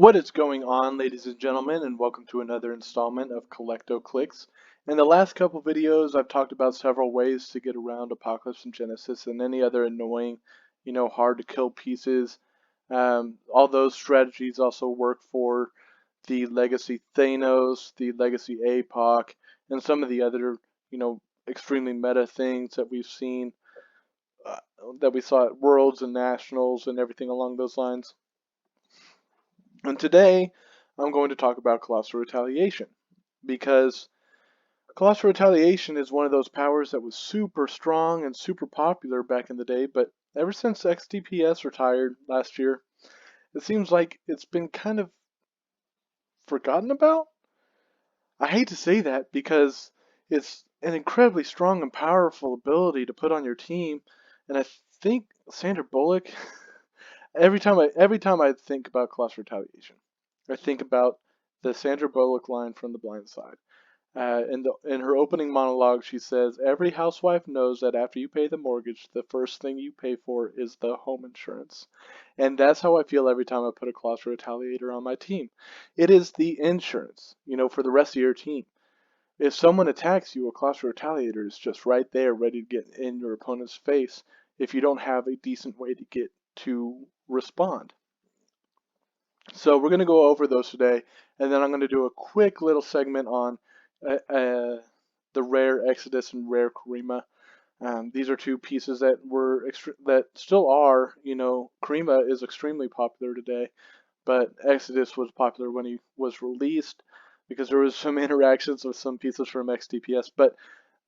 What is going on, ladies and gentlemen, and welcome to another installment of HeroClix. In the last couple videos, I've talked about several ways to get around Apocalypse and Genesis and any other annoying, hard to kill pieces. All those strategies also work for the Legacy Thanos, the Legacy APOC, and some of the other, extremely meta things that we've seen, uh, that we saw at Worlds and Nationals and everything along those lines. And today, I'm going to talk about Colossal Retaliation, because Colossal Retaliation is one of those powers that was super strong and super popular back in the day, but ever since XDPS retired last year, it seems like it's been kind of forgotten about. I hate to say that because it's an incredibly strong and powerful ability to put on your team, and I think Sandra Bullock. Every time I think about Colossal Retaliation, I think about the Sandra Bullock line from The Blind Side. In her opening monologue, she says, "Every housewife knows that after you pay the mortgage, the first thing you pay for is the home insurance." And that's how I feel every time I put a Colossal Retaliator on my team. It is the insurance, for the rest of your team. If someone attacks you, a Colossal Retaliator is just right there, ready to get in your opponent's face if you don't have a decent way to get to respond. So we're going to go over those today, and then I'm going to do a quick little segment on the rare Exodus and rare Kareem. These are two pieces that still are. Kareem is extremely popular today, but Exodus was popular when he was released because there was some interactions with some pieces from XDPS. But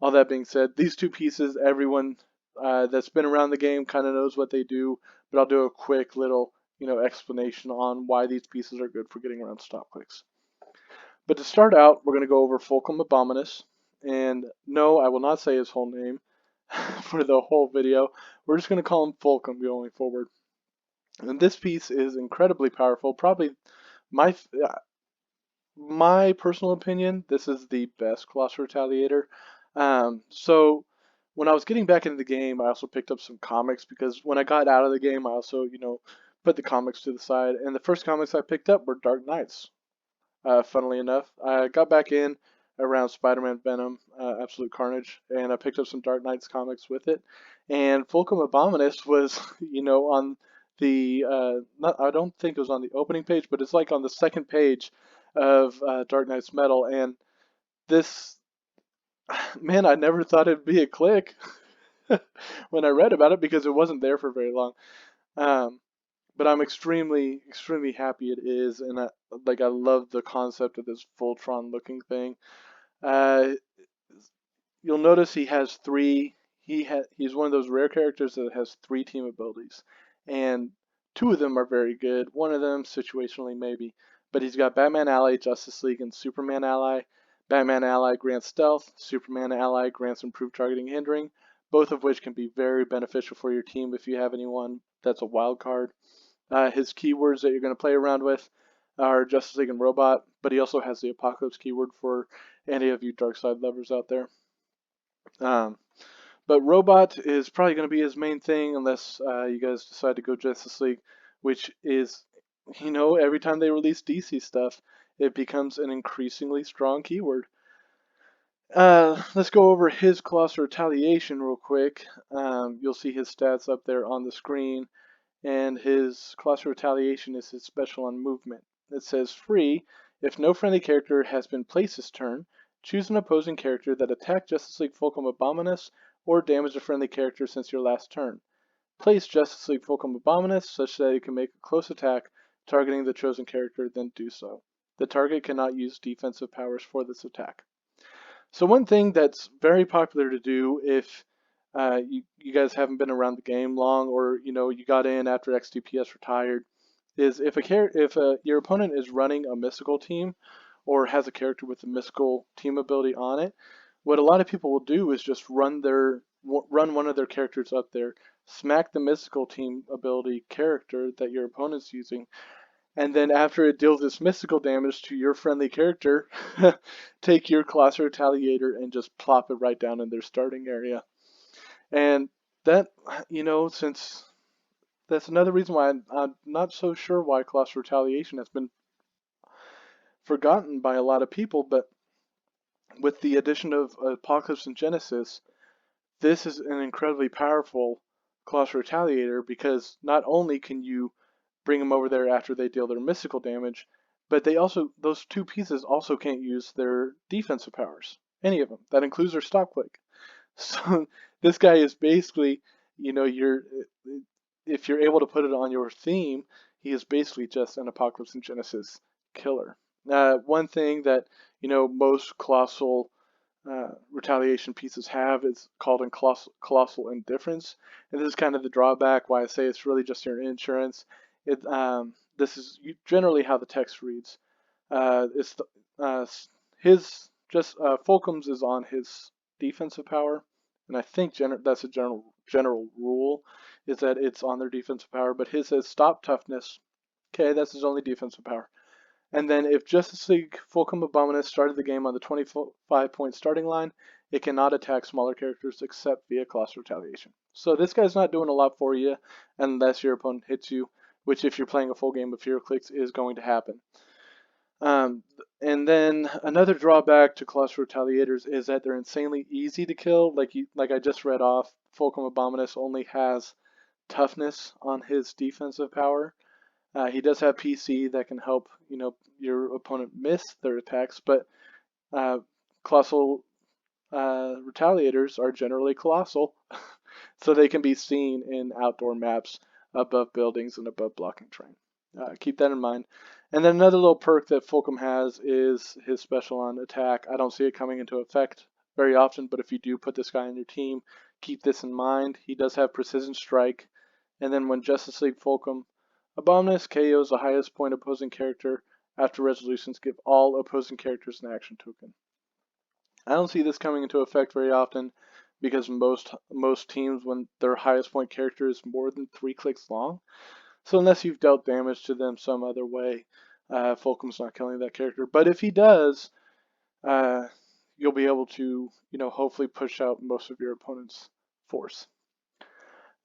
all that being said, these two pieces, everyone that's been around the game kind of knows what they do, but I'll do a quick little explanation on why these pieces are good for getting around stop clicks. But to start out, we're going to go over Folkum Abominus, and no, I will not say his whole name for the whole video. We're just going to call him Folkum going forward. And this piece is incredibly powerful. Probably my my personal opinion, this is the best Colossal Retaliator. So when I was getting back into the game, I also picked up some comics because when I got out of the game, I also, put the comics to the side. And the first comics I picked up were Dark Knights. Funnily enough, I got back in around Spider-Man Venom, Absolute Carnage, and I picked up some Dark Knights comics with it. And Folkum Abominus was, on the, I don't think it was on the opening page, but it's like on the second page of Dark Knight's Metal. And this, man, I never thought it'd be a click when I read about it because it wasn't there for very long. But I'm extremely, extremely happy it is, and I love the concept of this Voltron-looking thing. Uh, you'll notice he has three. He's one of those rare characters that has three team abilities, and two of them are very good. One of them situationally maybe, but he's got Batman Ally, Justice League, and Superman Ally. Batman Ally grants stealth. Superman Ally grants improved targeting hindering, both of which can be very beneficial for your team if you have anyone that's a wild card. His keywords that you're going to play around with are Justice League and Robot, but he also has the Apocalypse keyword for any of you Darkseid lovers out there. But Robot is probably going to be his main thing unless you guys decide to go Justice League, which is, every time they release DC stuff, it becomes an increasingly strong keyword. Let's go over his Colossal Retaliation real quick. You'll see his stats up there on the screen, and his Colossal Retaliation is his special on movement. It says free. If no friendly character has been placed this turn, choose an opposing character that attacked Justice League Folkum Abominus or damaged a friendly character since your last turn. Place Justice League Folkum Abominus such that it can make a close attack targeting the chosen character, then do so. The target cannot use defensive powers for this attack. So one thing that's very popular to do if you guys haven't been around the game long, or you got in after XDPS retired, is if your opponent is running a mystical team or has a character with a mystical team ability on it, what a lot of people will do is just run one of their characters up there, smack the mystical team ability character that your opponent's using, and then after it deals this mystical damage to your friendly character, take your Colossal Retaliator and just plop it right down in their starting area. And that, since that's another reason why I'm not so sure why Colossal Retaliation has been forgotten by a lot of people, but with the addition of Apocalypse and Genesis, this is an incredibly powerful Colossal Retaliator because not only can you bring them over there after they deal their mystical damage, but those two pieces also can't use their defensive powers. Any of them. That includes their stop click. So this guy is basically, if you're able to put it on your theme, he is basically just an Apocalypse and Genesis killer. One thing that, most Colossal retaliation pieces have is called colossal indifference, and this is kind of the drawback why I say it's really just your insurance. This is generally how the text reads. It's his just Folkum's is on his defensive power, and I think that's a general rule is that it's on their defensive power. But his says stop toughness. Okay, that's his only defensive power. And then if Justice League Folkum Abominus started the game on the 25-point starting line, it cannot attack smaller characters except via Colossal Retaliation. So this guy's not doing a lot for you unless your opponent hits you, which if you're playing a full game of HeroClix is going to happen. And then another drawback to Colossal Retaliators is that they're insanely easy to kill. Like I just read off, Folkum Abominus only has toughness on his defensive power. He does have PC that can help, your opponent miss their attacks, but Colossal Retaliators are generally colossal, so they can be seen in outdoor maps above buildings and above blocking terrain. Keep that in mind. And then another little perk that Folkum has is his special on attack. I don't see it coming into effect very often, but if you do put this guy on your team, keep this in mind. He does have Precision Strike, and then when Justice League Folkum Abominus KOs the highest point opposing character after resolutions, give all opposing characters an action token. I don't see this coming into effect very often because most teams, when their highest point character is more than 3 clicks long, so unless you've dealt damage to them some other way, Folkum's not killing that character. But if he does, you'll be able to, hopefully push out most of your opponent's force.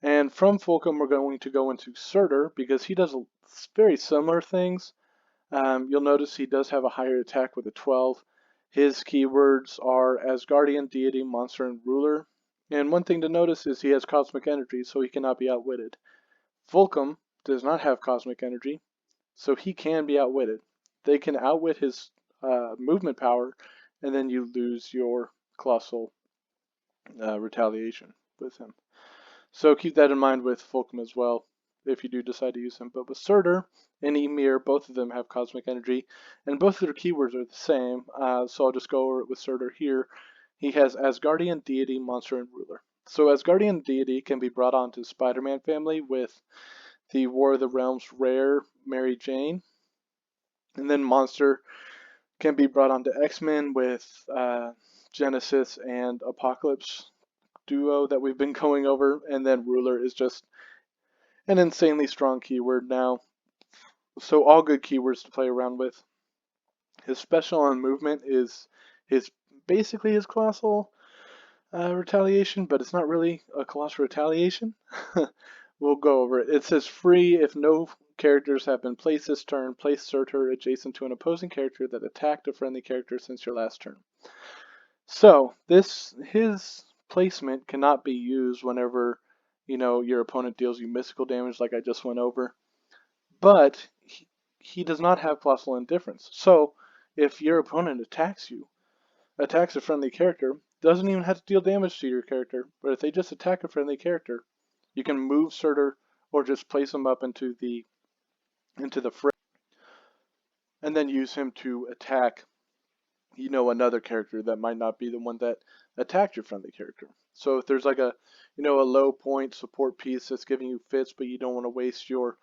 And from Folkum, we're going to go into Surtur because he does very similar things. You'll notice he does have a higher attack with a 12. His keywords are Asgardian, Deity, Monster, and Ruler. And one thing to notice is he has Cosmic Energy, so he cannot be outwitted. Folkum does not have Cosmic Energy, so he can be outwitted. They can outwit his movement power, and then you lose your Colossal retaliation with him. So keep that in mind with Folkum as well, if you do decide to use him. But with Surtur and Emir, both of them have Cosmic Energy, and both of their keywords are the same, so I'll just go over it with Surtur here. He has Asgardian, Deity, Monster, and Ruler. So Asgardian Deity can be brought onto Spider-Man family with the War of the Realms rare Mary Jane. And then Monster can be brought onto X-Men with Genesis and Apocalypse duo that we've been going over, and then Ruler is just an insanely strong keyword now. So all good keywords to play around with. His special on movement is basically his Colossal retaliation, but it's not really a Colossal retaliation. We'll go over it. It says free if no characters have been placed this turn, place Surtur adjacent to an opposing character that attacked a friendly character since your last turn. So his placement cannot be used whenever your opponent deals you mystical damage like I just went over, but he does not have Colossal Indifference. So if your opponent attacks a friendly character, doesn't even have to deal damage to your character, but if they just attack a friendly character, you can move Surtur or just place him up into the frame and then use him to attack another character that might not be the one that attacked your friendly character. So if there's like a low point support piece that's giving you fits, but you don't want to waste your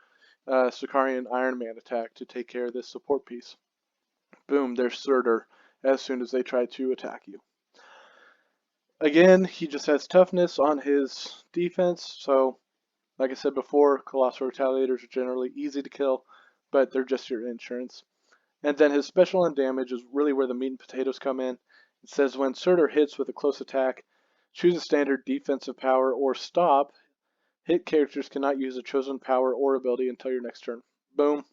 Sicarian Iron Man attack to take care of this support piece, boom, there's Surtur as soon as they try to attack you. Again, he just has toughness on his defense, so like I said before, Colossal Retaliators are generally easy to kill, but they're just your insurance. And then his special on damage is really where the meat and potatoes come in. It says when Surtur hits with a close attack, choose a standard defensive power or stop. Hit characters cannot use a chosen power or ability until your next turn. Boom.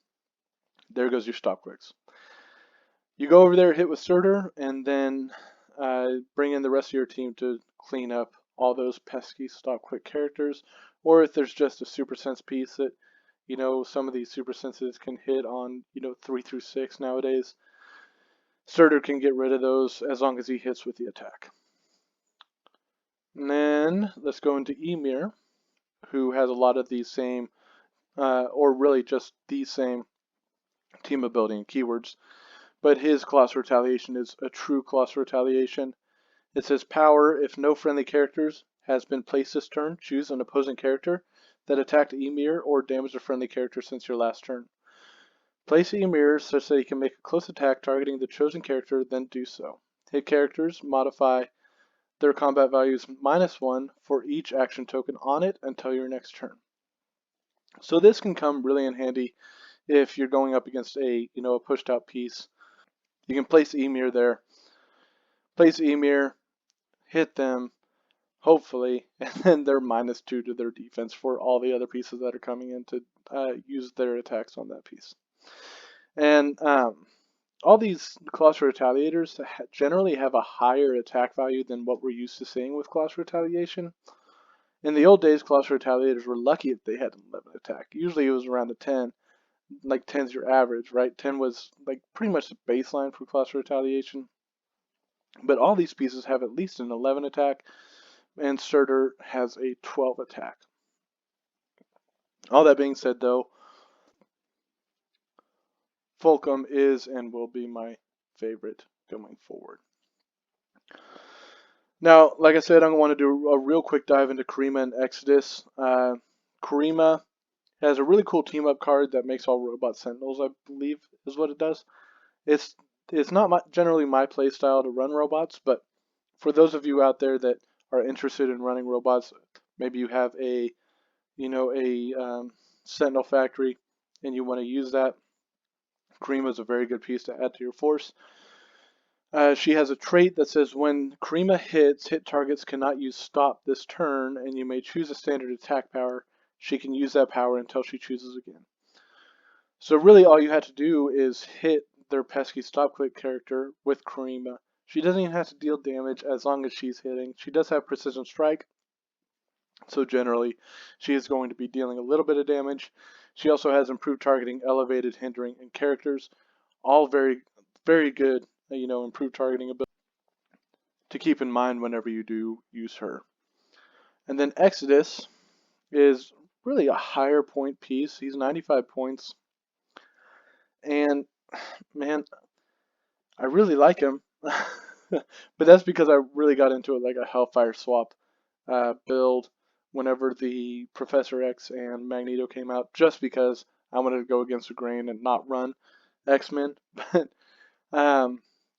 There goes your stop clicks. You go over there, hit with Surtur, and then bring in the rest of your team to clean up all those pesky stop quick characters. Or if there's just a super sense piece that, some of these super senses can hit on, 3 through 6 nowadays. Surtur can get rid of those as long as he hits with the attack. And then let's go into Emir, who has a lot of these same, or really just these same team ability and keywords. But his Colossal Retaliation is a true Colossal Retaliation. It says power: if no friendly characters has been placed this turn, choose an opposing character that attacked Emir or damaged a friendly character since your last turn. Place Emir such that he can make a close attack targeting the chosen character, then do so. Hit characters modify their combat values -1 for each action token on it until your next turn. So this can come really in handy if you're going up against a pushed out piece. You can place Emir there. Place Emir, hit them, hopefully, and then they're -2 to their defense for all the other pieces that are coming in to use their attacks on that piece. And all these Colossal Retaliators generally have a higher attack value than what we're used to seeing with Colossal Retaliation. In the old days, Colossal Retaliators were lucky if they had an 11 attack. Usually it was around a 10. Like 10's your average, right? 10 was like pretty much the baseline for Colossal Retaliation. But all these pieces have at least an 11 attack, and Surtur has a 12 attack. All that being said, though, Folkum is and will be my favorite going forward. Now, like I said, I'm going to do a real quick dive into Kareem and Exodus. Kareem has a really cool team-up card that makes all robot sentinels, I believe is what it does. It's not generally my play style to run robots, but for those of you out there that are interested in running robots, maybe you have a sentinel factory and you want to use that, Kareem is a very good piece to add to your force. She has a trait that says when Kareem hits, hit targets cannot use stop this turn, and you may choose a standard attack power. She can use that power until she chooses again. So really all you have to do is hit their pesky stop click character with Kareem. She doesn't even have to deal damage as long as she's hitting. She does have precision strike, so generally she is going to be dealing a little bit of damage. She also has improved targeting, elevated hindering, and characters. All very, very good, improved targeting ability to keep in mind whenever you do use her. And then Exodus is really a higher point piece. He's 95 points. And man, I really like him. But that's because I really got into it like a Hellfire swap build whenever the Professor X and Magneto came out, just because I wanted to go against the grain and not run X-Men. But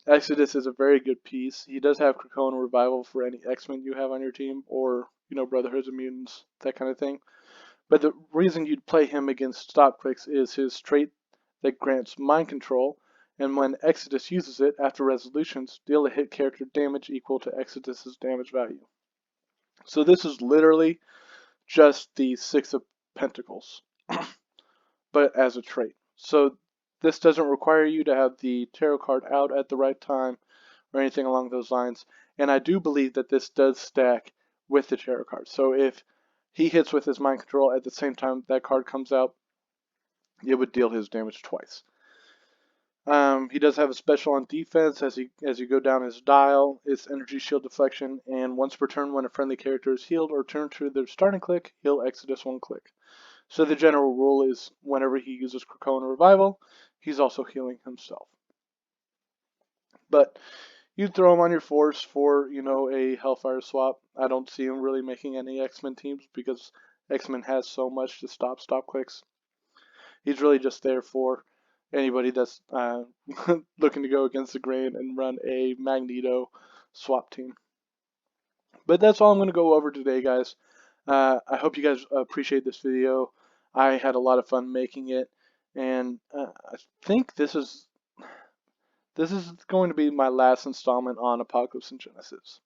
Exodus is a very good piece. He does have Krakoa Revival for any X-Men you have on your team, or Brotherhoods of Mutants, that kind of thing. But the reason you'd play him against stop clicks is his trait that grants mind control, and when Exodus uses it after resolutions, deal a hit character damage equal to Exodus's damage value. So this is literally just the Six of Pentacles, but as a trait. So this doesn't require you to have the tarot card out at the right time or anything along those lines. And I do believe that this does stack with the tarot card. So if he hits with his mind control at the same time that card comes out, it would deal his damage twice. He does have a special on defense as you go down his dial. It's energy shield deflection, and once per turn when a friendly character is healed or turned to their starting click, heal Exodus 1 click. So the general rule is whenever he uses Krakoa Revival, he's also healing himself. But you throw him on your force for, a Hellfire swap. I don't see him really making any X-Men teams because X-Men has so much to stop clicks. He's really just there for anybody that's looking to go against the grain and run a Magneto swap team. But that's all I'm going to go over today, guys. I hope you guys appreciate this video. I had a lot of fun making it, and I think this is going to be my last installment on Apocalypse and Genesis.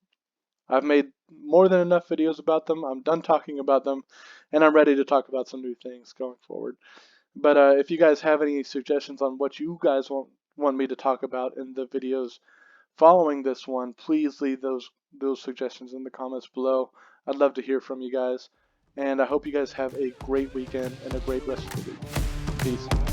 I've made more than enough videos about them. I'm done talking about them, and I'm ready to talk about some new things going forward. But if you guys have any suggestions on what you guys want want me to talk about in the videos following this one, please leave those suggestions in the comments below. I'd love to hear from you guys, and I hope you guys have a great weekend and a great rest of the week. Peace.